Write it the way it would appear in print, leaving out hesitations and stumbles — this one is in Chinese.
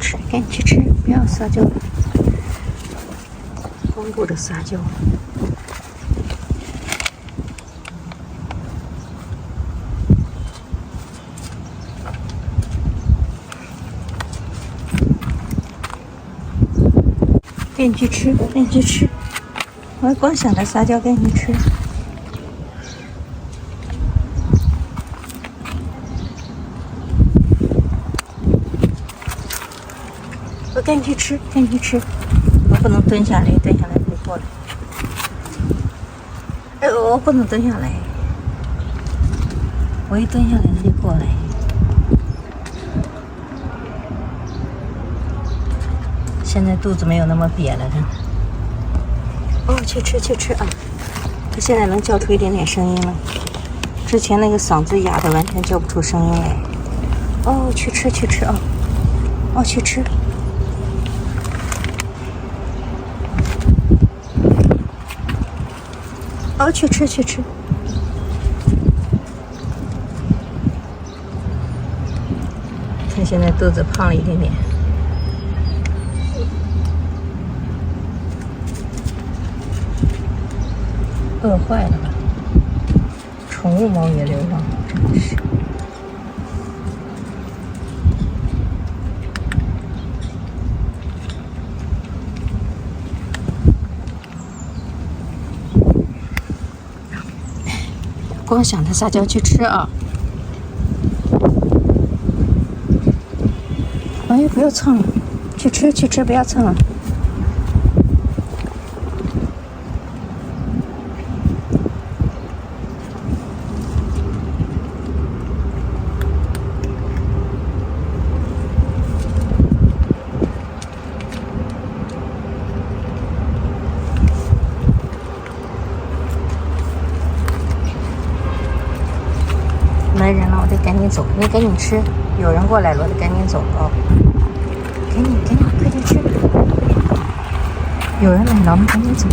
吃，赶紧去吃，不要撒娇了，光顾着撒娇。赶紧去吃，赶紧去吃！我光想着撒娇，赶紧吃。我赶紧去吃，赶紧去吃！我不能蹲下来，蹲下来会过来。哎，我不能蹲下来，我一蹲下来它就过来。现在肚子没有那么瘪了呢。哦，去吃去吃啊！它现在能叫出一点点声音了，之前那个嗓子哑的完全叫不出声音来。哦，去吃去吃啊！哦，去吃。哦，去吃去吃。它现在肚子胖了一点点。饿坏了吧？宠物猫也流浪，真的是。光想它撒娇去吃啊！哎，不要蹭了，去吃去吃，不要蹭了。来人了，我得赶紧走，你赶紧吃，有人过来了，我得赶紧走啊！赶紧，快点吃，有人来了，我们赶紧走。